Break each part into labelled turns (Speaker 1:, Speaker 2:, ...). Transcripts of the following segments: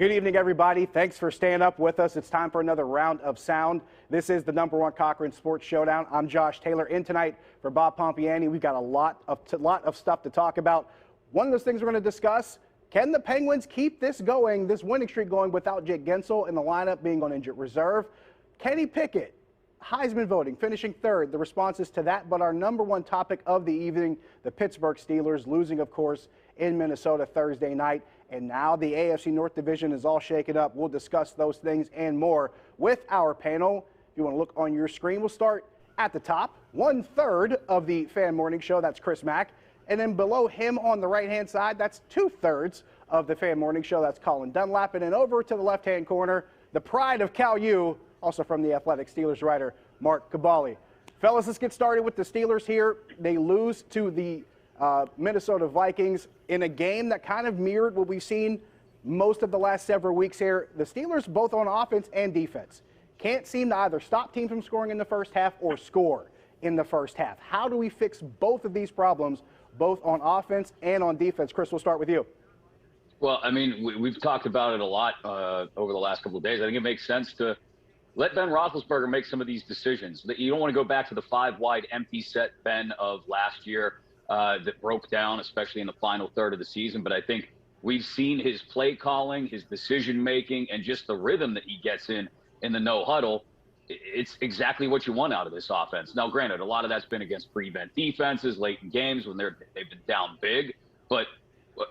Speaker 1: Good evening, everybody. Thanks for staying up with us. It's time for another round of sound. This is the #1 Cochran Sports Showdown. I'm Josh Taylor in tonight for Bob Pompiani. We've got a lot of stuff to talk about. One of those things we're going to discuss, can the Penguins keep this going, this winning streak going without Jake Gensel in the lineup being on injured reserve? Kenny Pickett, Heisman voting, finishing third. The responses to that, but our #1 topic of the evening, the Pittsburgh Steelers losing, of course, in Minnesota Thursday night. And now the AFC North Division is all shaken up. We'll discuss those things and more with our panel. If you want to look on your screen, we'll start at the top. 1/3 of the Fan Morning Show, that's Chris Mack. And then below him on the right-hand side, that's 2/3 of the Fan Morning Show, that's Colin Dunlap. And then over to the left-hand corner, the pride of Cal U, also from the Athletic Steelers writer, Mark Kaboly. Fellas, let's get started with the Steelers here. They lose to the Minnesota Vikings in a game that kind of mirrored what we've seen most of the last several weeks here. The Steelers, both on offense and defense, can't seem to either stop teams from scoring in the first half or score in the first half. How do we fix both of these problems, both on offense and on defense? Chris, we'll start with you.
Speaker 2: Well, I mean, we've talked about it a lot over the last couple of days. I think it makes sense to let Ben Roethlisberger make some of these decisions. You don't want to go back to the 5-wide empty set Ben of last year. That broke down, especially in the final third of the season. But I think we've seen his play calling, his decision making, and just the rhythm that he gets in the no huddle. It's exactly what you want out of this offense. Now, granted, a lot of that's been against prevent defenses late in games when they've been down big. But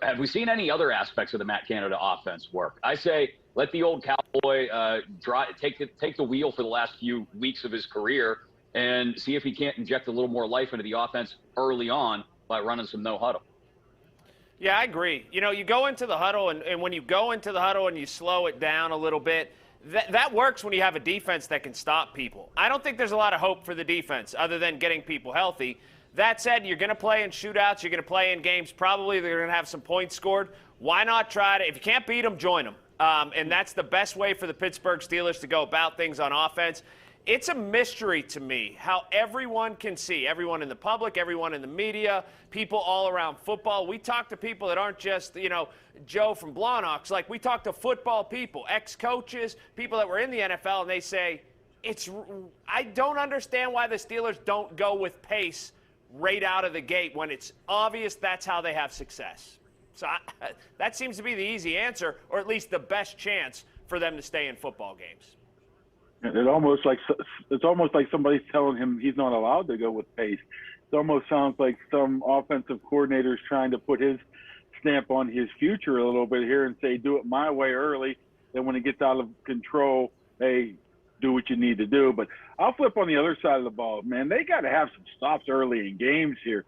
Speaker 2: have we seen any other aspects of the Matt Canada offense work? I say let the old cowboy take the wheel for the last few weeks of his career and see if he can't inject a little more life into the offense early on by running some no huddle.
Speaker 3: Yeah, I agree. You know, you go into the huddle, and when you go into the huddle and you slow it down a little bit, that works when you have a defense that can stop people. I don't think there's a lot of hope for the defense other than getting people healthy. That said, you're going to play in shootouts. You're going to play in games. Probably they're going to have some points scored. Why not try to, if you can't beat them, join them. And that's the best way for the Pittsburgh Steelers to go about things on offense. It's a mystery to me how everyone can see, everyone in the public, everyone in the media, people all around football. We talk to people that aren't just, Joe from Blawnox. Like, we talk to football people, ex-coaches, people that were in the NFL, and they say, I don't understand why the Steelers don't go with pace right out of the gate when it's obvious that's how they have success. So that seems to be the easy answer, or at least the best chance for them to stay in football games.
Speaker 4: It's almost like somebody's telling him he's not allowed to go with pace. It almost sounds like some offensive coordinator's trying to put his stamp on his future a little bit here and say, do it my way early. Then when it gets out of control, hey, do what you need to do. But I'll flip on the other side of the ball. Man, they got to have some stops early in games here.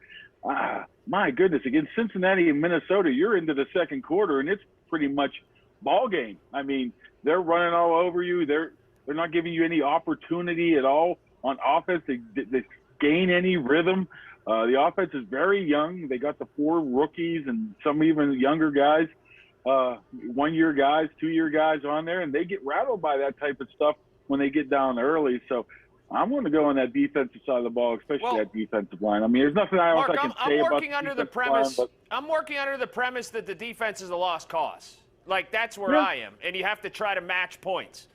Speaker 4: My goodness, against Cincinnati and Minnesota, you're into the second quarter, and it's pretty much ball game. I mean, they're running all over you. They're not giving you any opportunity at all on offense to gain any rhythm. The offense is very young. They got the 4 rookies and some even younger guys, 1-year guys, 2-year guys on there, and they get rattled by that type of stuff when they get down early. So I'm going to go on that defensive side of the ball, especially that defensive line. I mean, there's nothing else I can say about the defensive line.
Speaker 3: I'm working under the premise that the defense is a lost cause. Like, that's where I am, and you have to try to match points.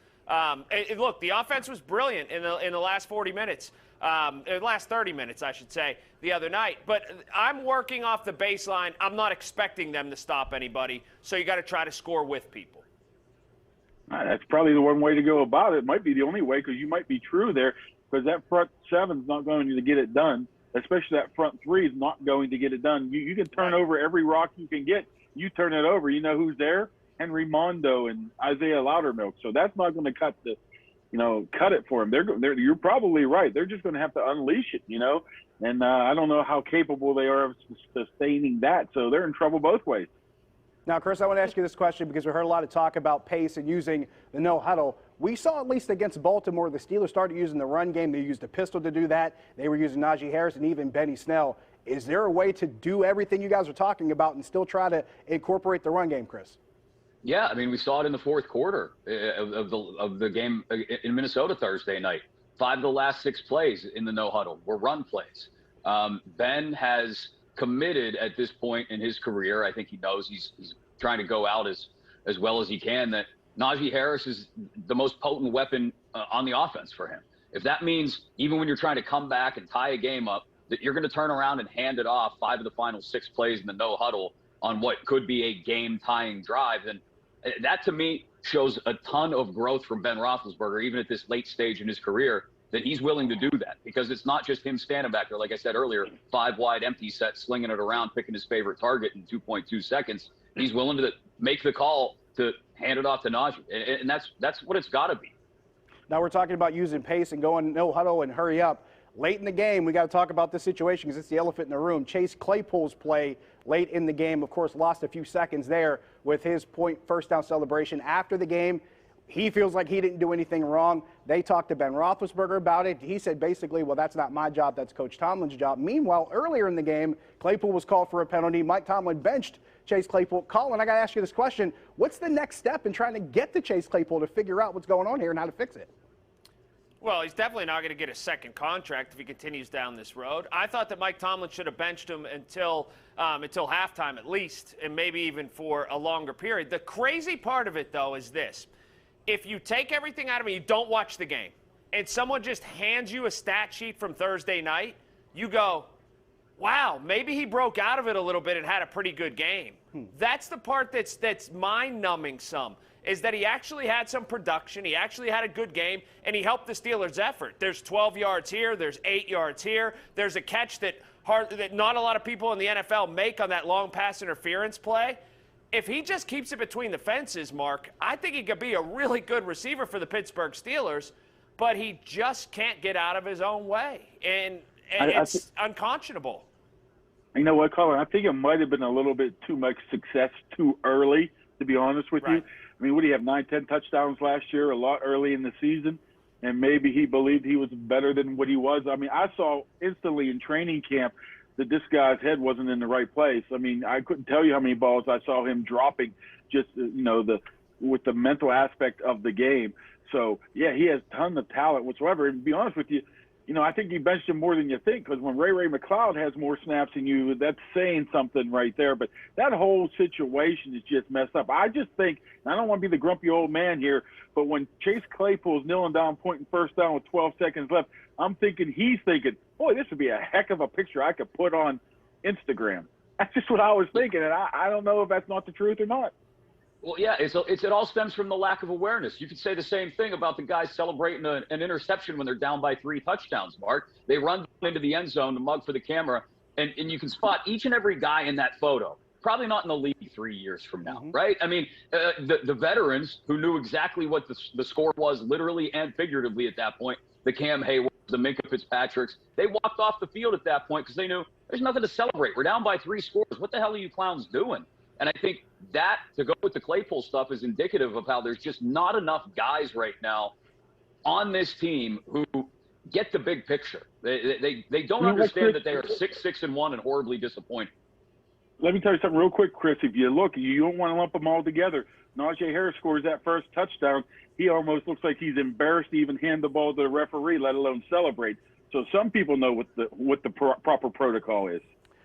Speaker 3: Look, the offense was brilliant in the last 40 minutes, last 30 minutes, I should say, the other night. But I'm working off the baseline. I'm not expecting them to stop anybody, so you got to try to score with people.
Speaker 4: That's probably the one way to go about it. It might be the only way, because you might be true there, because that front 7's not going to get it done, especially that front 3 is not going to get it done. You can turn over every rock you can get. You turn it over. You know who's there? Henry Mondo and Isaiah Loudermilk. So that's not going to cut it for him. You're probably right. They're just going to have to unleash it, and I don't know how capable they are of sustaining that. So they're in trouble both ways.
Speaker 1: Now, Chris, I want to ask you this question because we heard a lot of talk about pace and using the no huddle. We saw, at least against Baltimore, the Steelers started using the run game. They used a pistol to do that. They were using Najee Harris and even Benny Snell. Is there a way to do everything you guys are talking about and still try to incorporate the run game, Chris?
Speaker 2: Yeah, I mean, we saw it in the fourth quarter of the game in Minnesota Thursday night. 5 of the last 6 plays in the no huddle were run plays. Ben has committed at this point in his career. I think he knows he's trying to go out as as well as he can, that Najee Harris is the most potent weapon on the offense for him. If that means even when you're trying to come back and tie a game up, that you're going to turn around and hand it off 5 of the final 6 plays in the no huddle on what could be a game-tying drive, then that to me shows a ton of growth from Ben Roethlisberger, even at this late stage in his career, that he's willing to do that, because it's not just him standing back there, like I said earlier, 5 wide empty set, slinging it around, picking his favorite target in 2.2 seconds. He's willing to make the call to hand it off to Najee, and that's what it's got to be.
Speaker 1: Now we're talking about using pace and going no huddle and hurry up. Late in the game, we got to talk about this situation because it's the elephant in the room. Chase Claypool's play late in the game, of course, lost a few seconds there with his first down celebration. After the game, he feels like he didn't do anything wrong. They talked to Ben Roethlisberger about it. He said basically, well, that's not my job, that's Coach Tomlin's job. Meanwhile, earlier in the game, Claypool was called for a penalty. Mike Tomlin benched Chase Claypool. Colin, I got to ask you this question. What's the next step in trying to get to Chase Claypool to figure out what's going on here and how to fix it?
Speaker 3: Well, he's definitely not going to get a second contract if he continues down this road. I thought that Mike Tomlin should have benched him until halftime at least, and maybe even for a longer period. The crazy part of it, though, is this. If you take everything out of it, you don't watch the game, and someone just hands you a stat sheet from Thursday night, you go, wow, maybe he broke out of it a little bit and had a pretty good game. That's the part that's mind-numbing some, is that he actually had some production, he actually had a good game, and he helped the Steelers' effort. There's 12 yards here, there's 8 yards here, there's a catch that not a lot of people in the NFL make on that long pass interference play. If he just keeps it between the fences, Mark, I think he could be a really good receiver for the Pittsburgh Steelers, but he just can't get out of his own way, and it's unconscionable.
Speaker 4: You know what, Colin? I think it might have been a little bit too much success too early, to be honest with you. I mean, what do you have, 9, 10 touchdowns last year, a lot early in the season, and maybe he believed he was better than what he was. I mean, I saw instantly in training camp that this guy's head wasn't in the right place. I mean, I couldn't tell you how many balls I saw him dropping just, with the mental aspect of the game. So, yeah, he has a ton of talent whatsoever. And to be honest with you, I think you benched him more than you think, because when Ray McCloud has more snaps than you, that's saying something right there. But that whole situation is just messed up. I just think, and I don't want to be the grumpy old man here, but when Chase Claypool's kneeling down, pointing first down with 12 seconds left, he's thinking, boy, this would be a heck of a picture I could put on Instagram. That's just what I was thinking, and I don't know if that's not the truth or not.
Speaker 2: Well, yeah, it all stems from the lack of awareness. You could say the same thing about the guys celebrating an interception when they're down by 3 touchdowns, Mark. They run into the end zone to mug for the camera, and you can spot each and every guy in that photo. Probably not in the league 3 years from now, right? I mean, the veterans who knew exactly what the score was literally and figuratively at that point, the Cam Haywards, the Minka Fitzpatricks, they walked off the field at that point because they knew there's nothing to celebrate. We're down by 3 scores. What the hell are you clowns doing? And I think that, to go with the Claypool stuff, is indicative of how there's just not enough guys right now on this team who get the big picture. They don't understand that they are 6-6-1 and horribly disappointed.
Speaker 4: Let me tell you something real quick, Chris. If you look, you don't want to lump them all together. Najee Harris scores that first touchdown. He almost looks like he's embarrassed to even hand the ball to the referee, let alone celebrate. So some people know what the proper protocol is.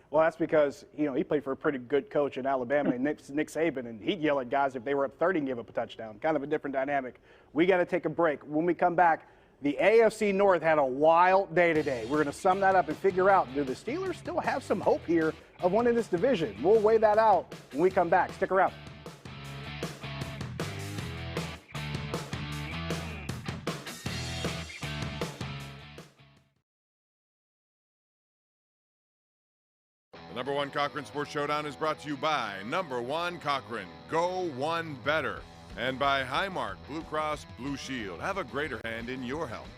Speaker 1: Well, that's because, he played for a pretty good coach in Alabama, Nick Saban, and he'd yell at guys if they were up 30 and give up a touchdown. Kind of a different dynamic. We got to take a break. When we come back, the AFC North had a wild day today. We're going to sum that up and figure out, do the Steelers still have some hope here of winning this division? We'll weigh that out when we come back. Stick around.
Speaker 5: The #1 Cochran Sports Showdown is brought to you by #1 Cochran, Go One Better, and by Highmark Blue Cross Blue Shield. Have a greater hand in your health.